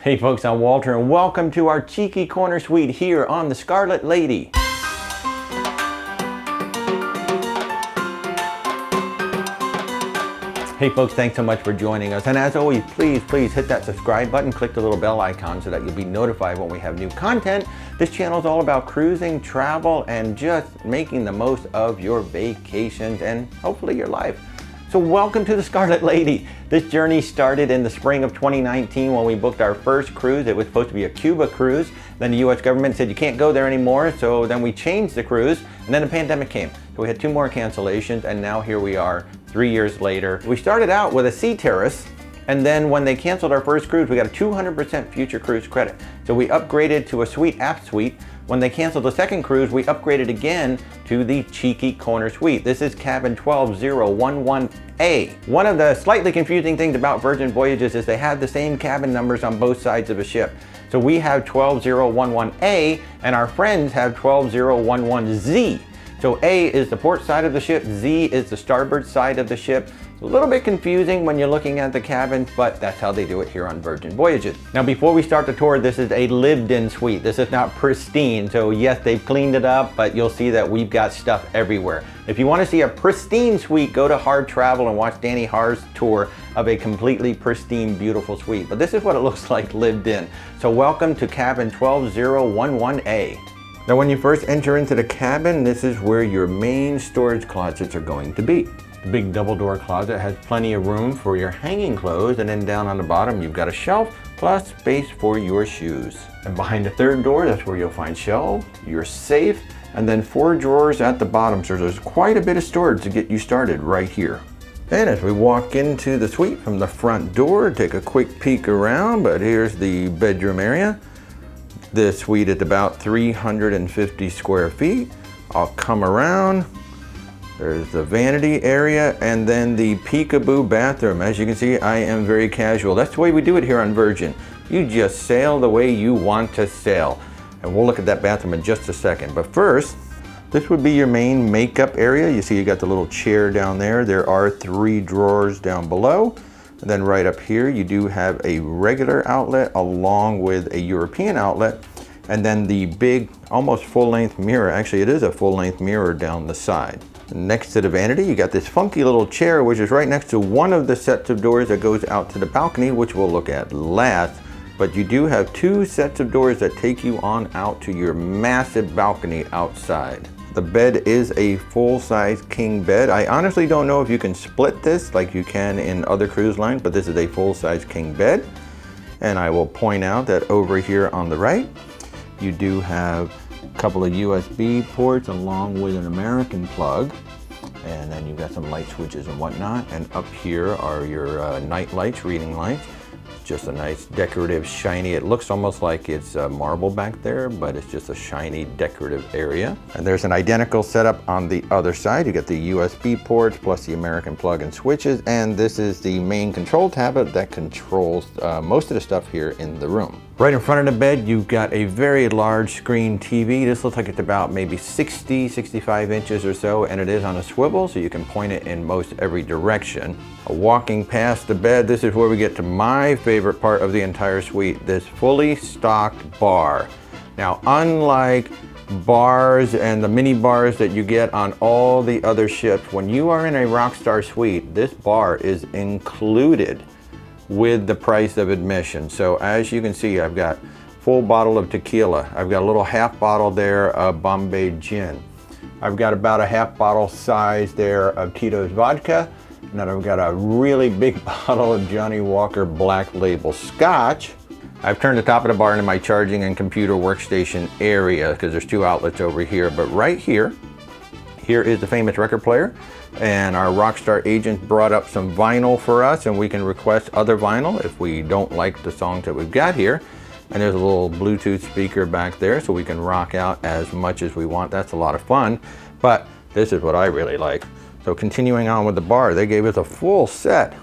Hey folks, I'm Walter and welcome to our cheeky corner suite here on the Scarlet Lady. Hey folks, thanks so much for joining us. And as always, please hit that subscribe button, click the little bell icon so that you'll be notified when we have new content. This channel is all about cruising, travel, and just making the most of your vacations and hopefully your life. So welcome to the Scarlet Lady. This journey started in the spring of 2019 when we booked our first cruise. It was supposed to be a Cuba cruise. Then the US government said you can't go there anymore. So then we changed the cruise and then the pandemic came. So we had 2 more cancellations and now here we are 3 years later. We started out with a Sea Terrace, and then when they canceled our first cruise, we got a 200% future cruise credit. So we upgraded to a suite aft suite. When they canceled the second cruise, we upgraded again to the cheeky corner suite. This is cabin 12011A. One of the slightly confusing things about Virgin Voyages is they have the same cabin numbers on both sides of a ship. So we have 12011A and our friends have 12011Z. So A is the port side of the ship, Z is the starboard side of the ship. It's a little bit confusing when you're looking at the cabins, but that's how they do it here on Virgin Voyages. Now before we start the tour, this is a lived-in suite. This is not pristine, so yes, they've cleaned it up, but you'll see that we've got stuff everywhere. If you want to see a pristine suite, go to Hard Travel and watch Danny Har's tour of a completely pristine, beautiful suite. But this is what it looks like lived in. So welcome to cabin 12011A. Now when you first enter into the cabin, this is where your main storage closets are going to be. The big double door closet has plenty of room for your hanging clothes, and then down on the bottom you've got a shelf plus space for your shoes. And behind the third door, that's where you'll find shelves, your safe, and then 4 drawers at the bottom. So there's quite a bit of storage to get you started right here. And as we walk into the suite from the front door, take a quick peek around, but here's the bedroom area. This suite is about 350 square feet. I'll come around. There's the vanity area and then the Peekaboo Bathroom. As you can see, I am very casual. That's the way we do it here on Virgin. You just sail the way you want to sail. And we'll look at that bathroom in just a second. But first, this would be your main makeup area. You see you got the little chair down there. There are 3 drawers down below. And then right up here, you do have a regular outlet along with a European outlet. And then the big, almost full-length mirror. Actually, it is a full-length mirror down the side. Next to the vanity, you got this funky little chair, which is right next to one of the sets of doors that goes out to the balcony, which we'll look at last. But you do have 2 sets of doors that take you on out to your massive balcony outside. The bed is a full-size king bed. I honestly don't know if you can split this like you can in other cruise lines, but this is a full-size king bed. And I will point out that over here on the right, you do have a couple of USB ports along with an American plug. And then you've got some light switches and whatnot. And up here are your night lights, reading lights. Just a nice decorative shiny, it looks almost like it's marble back there, but it's just a shiny decorative area. And there's an identical setup on the other side. You get the USB ports plus the American plug and switches, and this is the main control tablet that controls most of the stuff here in the room. Right in front of the bed, you've got a very large screen TV. This looks like it's about maybe 65 inches or so, and it is on a swivel, so you can point it in most every direction. Walking past the bed, this is where we get to my favorite part of the entire suite, this fully stocked bar. Now, unlike bars and the mini bars that you get on all the other ships, when you are in a Rockstar suite, this bar is included with the price of admission. So as you can see, I've got full bottle of tequila. I've got a little half bottle there of Bombay gin. I've got about a half bottle size there of Tito's vodka. And then I've got a really big bottle of Johnny Walker Black Label Scotch. I've turned the top of the bar into my charging and computer workstation area because there's 2 outlets over here. But right here is the famous record player. And our Rockstar agent brought up some vinyl for us, and we can request other vinyl if we don't like the songs that we've got here. And there's a little Bluetooth speaker back there so we can rock out as much as we want. That's a lot of fun. But this is what I really like. So continuing on with the bar, they gave us a full set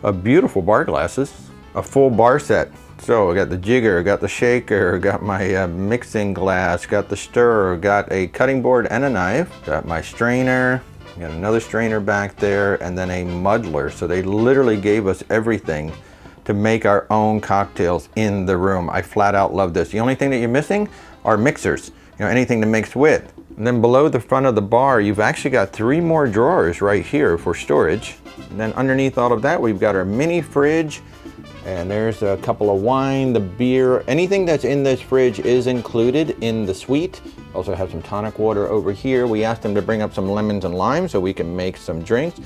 of beautiful bar glasses, a full bar set. So I got the jigger, got the shaker, got my mixing glass, got the stirrer, got a cutting board and a knife, got my strainer, got another strainer back there, and then a muddler. So they literally gave us everything to to make our own cocktails in the room. I flat out love this. The only thing that you're missing are mixers, anything to mix with. And then below the front of the bar, you've actually got 3 more drawers right here for storage. And then underneath all of that, we've got our mini fridge, and there's a couple of wine, the beer. Anything that's in this fridge is included in the suite. Also have some tonic water over here. We asked them to bring up some lemons and limes so we can make some drinks.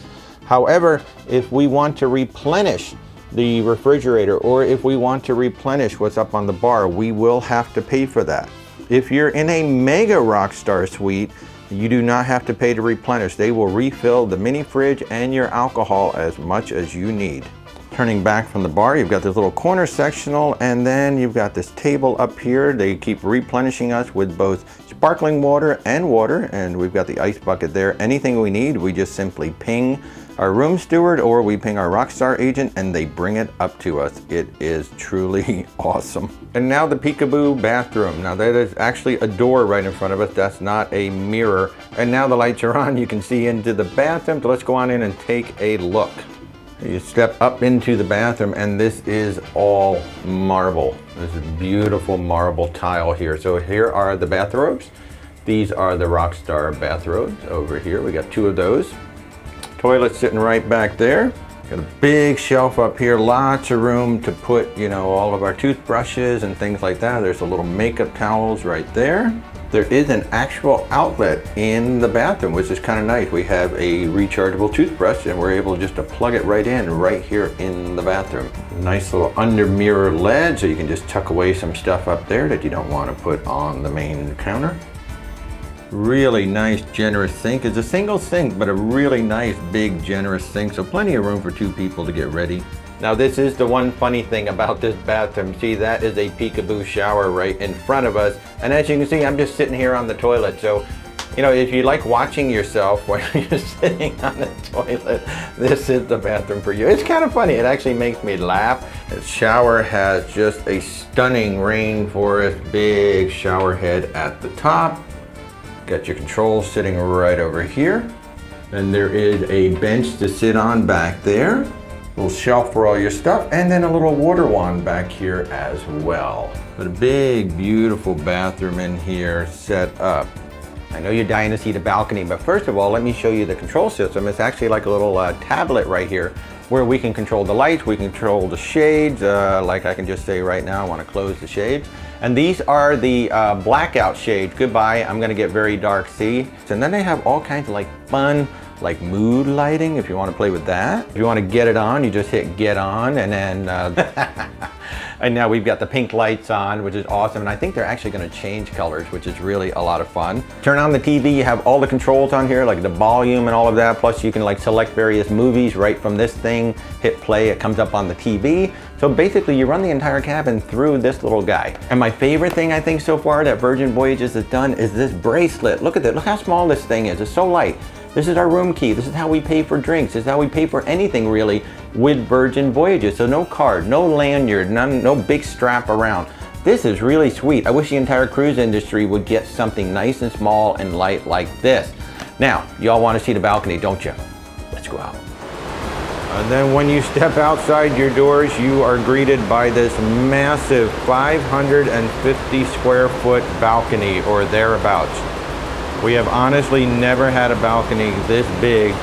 However, if we want to replenish the refrigerator, or if we want to replenish what's up on the bar, we will have to pay for that. If you're in a mega Rockstar suite, you do not have to pay to replenish. They will refill the mini fridge and your alcohol as much as you need. Turning back from the bar, you've got this little corner sectional, and then you've got this table up here. They keep replenishing us with both sparkling water, and we've got the ice bucket there. Anything we need, we just simply ping our room steward or we ping our Rockstar agent and they bring it up to us. It is truly awesome. And now the Peekaboo Bathroom. Now that is actually a door right in front of us. That's not a mirror. And now the lights are on. You can see into the bathroom. So let's go on in and take a look. You step up into the bathroom and this is all marble. This is beautiful marble tile here. So here are the bathrobes. These are the Rockstar bathrobes over here. We got 2 of those. Toilet sitting right back there. Got a big shelf up here, lots of room to put, all of our toothbrushes and things like that. There's a little makeup towels right there. There is an actual outlet in the bathroom, which is kind of nice. We have a rechargeable toothbrush and we're able just to plug it right in right here in the bathroom. Nice little under mirror ledge, so you can just tuck away some stuff up there that you don't want to put on the main counter. Really nice, generous sink. It's a single sink, but a really nice, big, generous sink. So plenty of room for 2 people to get ready. Now this is the one funny thing about this bathroom. See, that is a Peekaboo shower right in front of us. And as you can see, I'm just sitting here on the toilet. So, if you like watching yourself while you're sitting on the toilet, this is the bathroom for you. It's kind of funny. It actually makes me laugh. The shower has just a stunning rainforest, big shower head at the top. Got your controls sitting right over here. And there is a bench to sit on back there. A little shelf for all your stuff, and then a little water wand back here as well. But a big, beautiful bathroom in here set up. I know you're dying to see the balcony, but first of all, let me show you the control system. It's actually like a little tablet right here where we can control the lights, we can control the shades. Like I can just say right now, I want to close the shades. And these are the blackout shades. Goodbye, I'm gonna get very dark, see? And then they have all kinds of fun, mood lighting, if you want to play with that. If you want to get it on, you just hit get on, and then and now we've got the pink lights on, which is awesome. And I think they're actually going to change colors, which is really a lot of fun. Turn on the TV, you have all the controls on here, like the volume and all of that. Plus you can select various movies right from this thing, hit play, it comes up on the TV. So basically you run the entire cabin through this little guy. And my favorite thing I think so far that Virgin Voyages has done is this bracelet. Look at that, look how small this thing is, it's so light. This is our room key. This is how we pay for drinks. This is how we pay for anything really with Virgin Voyages. So no card, no lanyard, no big strap around. This is really sweet. I wish the entire cruise industry would get something nice and small and light like this. Now, y'all want to see the balcony, don't you? Let's go out. And then when you step outside your doors, you are greeted by this massive 550 square foot balcony or thereabouts. We have honestly never had a balcony this big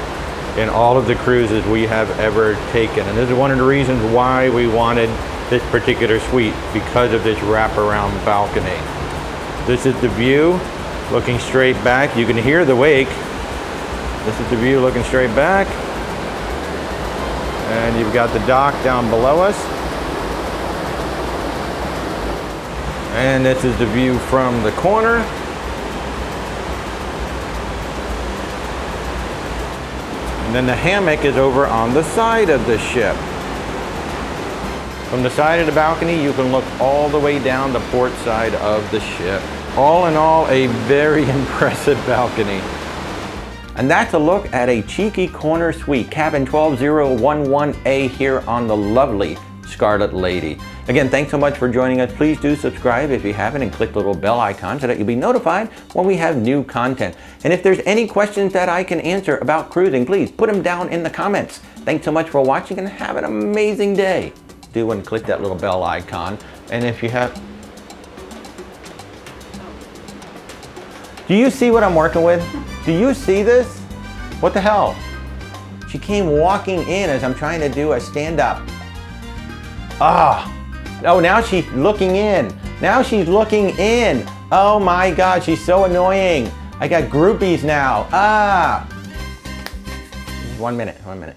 in all of the cruises we have ever taken. And this is one of the reasons why we wanted this particular suite, because of this wraparound balcony. This is the view looking straight back. You can hear the wake. This is the view looking straight back. And you've got the dock down below us. And this is the view from the corner. And then the hammock is over on the side of the ship. From the side of the balcony, you can look all the way down the port side of the ship. All in all, a very impressive balcony. And that's a look at a cheeky corner suite, cabin 12011A here on the lovely Scarlet Lady. Again, thanks so much for joining us. Please do subscribe if you haven't and click the little bell icon so that you'll be notified when we have new content. And if there's any questions that I can answer about cruising, please put them down in the comments. Thanks so much for watching and have an amazing day. do and click that little bell icon. And if you have... Do you see what I'm working with? Do you see this? What the hell? She came walking in as I'm trying to do a stand-up. Oh, now she's looking in. Now she's looking in. Oh my God, she's so annoying. I got groupies now. 1 minute, 1 minute.